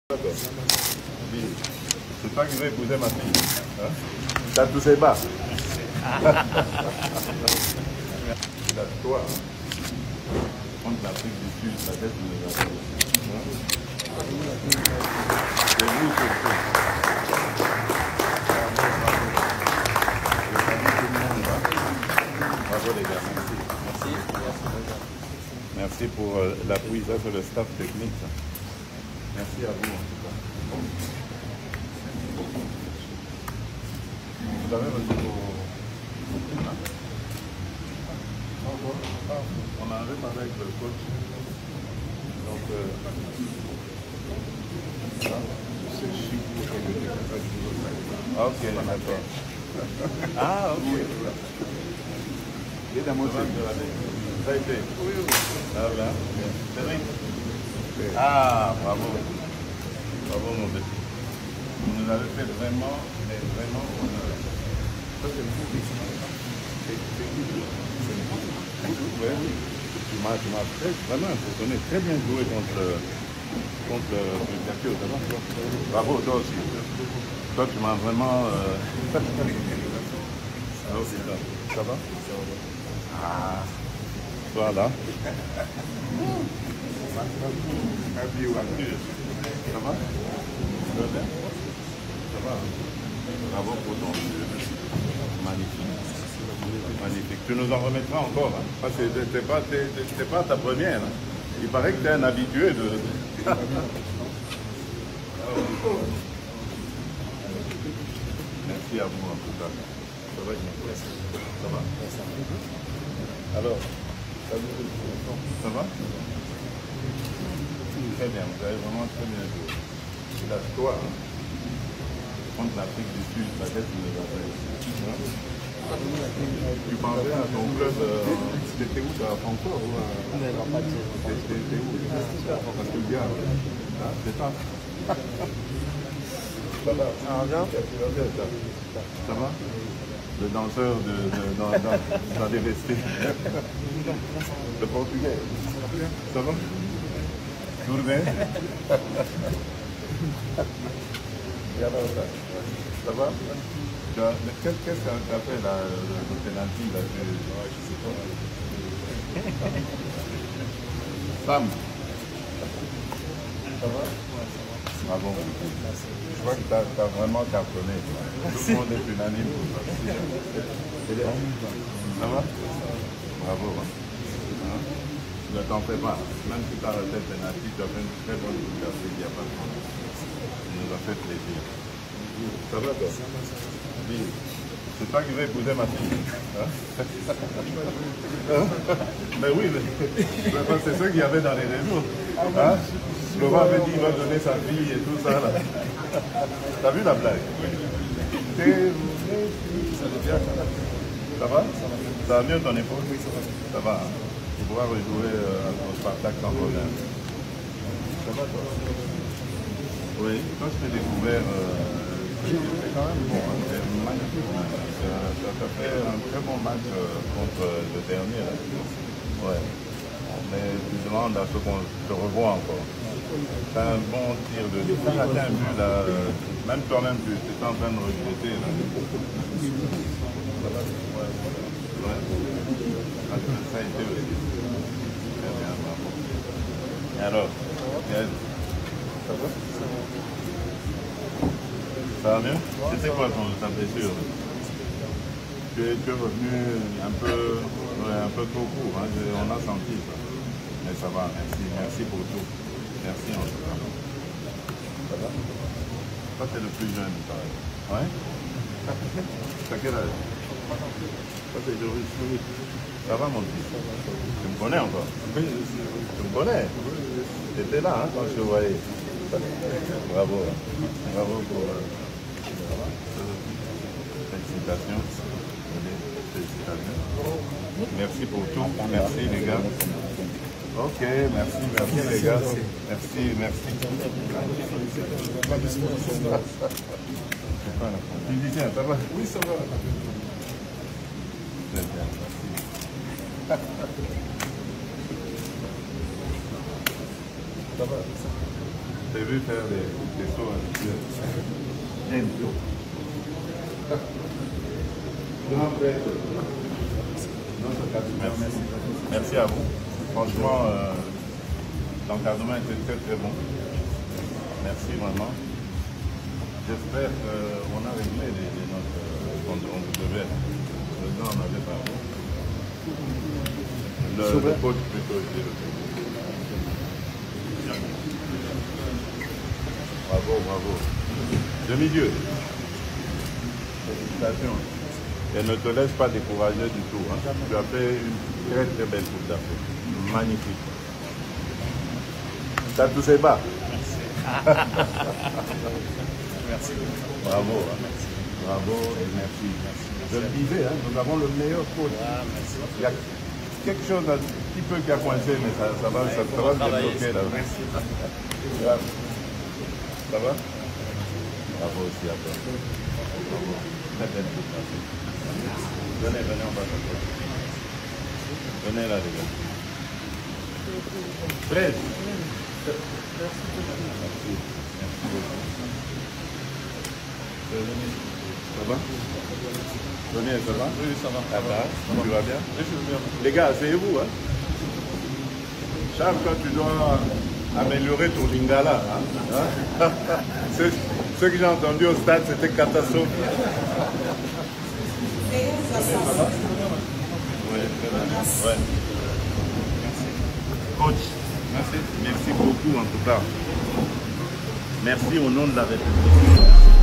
D'accord. C'est toi qui veux épouser ma fille. Hein? T'as tous ses bas. C'est à toi. Contre l'Afrique du Sud, la tête de l'Afrique. C'est vous surtout. Bravo les gars, merci. Merci pour l'appui, ça c'est le staff technique. Ça. Merci à vous en tout cas. Vous avez reçu vos primes, hein? On en avait parlé avec le coach. Donc, ok, d'accord. Ah, ok. Et dans mon ça a été. Oui, oui. Ah, bien. C'est vrai. Ah, bravo. Bravo, mon bébé. Vous nous avez fait vraiment, mais vraiment honneur. Ça, c'est vous. Oui, oui. Tu m'as vraiment impressionné. Très bien joué contre le Mercure. Bravo, toi aussi. Toi, tu m'as vraiment... Ça va? Ah, voilà. Ça va? Ça va? Bravo pour ton jeu. Magnifique. Magnifique. Tu nous en remettras encore. Hein? Parce que t'es pas ta première. Hein? Il paraît que tu es un habitué de... Merci à vous en tout cas. Ça va, ça va? Alors, ça va? Très bien, vous avez vraiment très bien joué. C'est la toi, hein? Contre l'Afrique du Sud, la tête de l'Afrique. Tu pensais à ton club, c'était où? À Francfort ou à... C'était où? À Stuttgart. Hein? C'est ça? Ça va? Ça va? Le danseur dans les vestiges. Le portugais. Ça va? Journée? Ça va? Qu'est-ce que tu as fait là, le pénalty là? Je sais pas. Sam? Ça va? Bravo. Je crois que tu as vraiment cartonné. Tout le monde est unanime pour ça. Ça va? Bravo. Hein? Ne t'en fais pas. Même si tu as raté le pénalty, tu as fait une très bonne coupe d'Afrique, il n'y a pas de problème. Ça nous a fait plaisir. Ça va toi? Oui. C'est toi qui veux épouser ma fille. Hein? Mais oui, c'est ce qu'il y avait dans les réseaux. Hein? Laurent avait dit qu'il va donner sa fille et tout ça là. T'as vu la blague? Ça va? Ça va mieux ton épaule? Oui, ça va. Ça va, hein? Tu pourras rejouer au Spartak sans problème. Ça va toi? Oui, toi je t'ai découvert, c'est quand même bon, hein? C'est magnifique. Ça fait un très bon match contre le dernier. Là. Ouais. Mais tu demandes à ce qu'on te revoie encore. C'est un bon tir de but. Tu as raté un but là, même toi-même tu étais en train de regretter. Là. Ouais. Ça a été aussi. Très bien, bravo. Et alors, ça va? Ça va mieux? C'était quoi ta blessure? Tu es revenu un peu trop court, hein? On a senti ça. Mais ça va, merci pour tout. Merci en tout cas. Ça va? Toi, tu es le plus jeune, pareil. Ouais? T'as quel âge? Toi, c'est Joris. Ça va, mon fils? Tu me connais encore? Tu me connais? Tu étais là, hein, quand je te voyais. Bravo. Bravo pour... Félicitations. Félicitations. Merci pour tout. Merci, les gars. Ok, merci les gars. Merci. Tu dis tiens, ça va? Oui, ça va. Très bien, merci. Ça va? t'ai vu faire des sauts avec Dieu. Bientôt. Grand prêtre. Merci. Merci à vous. Franchement, l'encadrement était très très bon. Merci vraiment. J'espère qu'on a réglé les notes qu'on vous devait. Maintenant, on avait parlé. Le coach plutôt était le coach. Bravo, bravo. Demi-dieu. Félicitations. Et ne te laisse pas décourager du tout. Hein. Tu as fait une très très belle Coupe d'Afrique. Magnifique. Ça touche pas. Merci. Bravo. Hein. Merci. Bravo et merci. Je le disais, hein, nous avons le meilleur coach. Ah, merci. Il y a quelque chose un petit peu qui a coincé, mais ça va se débloquer là. Merci. Ça va? Bravo aussi à toi. Bravo. Très belle Coupe d'Afrique. Venez, on va s'appeler. Venez là, les gars. Fred. Merci. Merci beaucoup. Ça va? Venez, ça va? Oui, ça va. Ça va? Tu vas bien? Oui, je vais bien. Les gars, asseyez-vous. Hein? Charles, toi, tu dois améliorer ton lingala. Hein? Ce que j'ai entendu au stade, c'était catastrophique. Oui, très bien. Ouais. Coach, merci beaucoup en tout cas. Merci au nom de la République.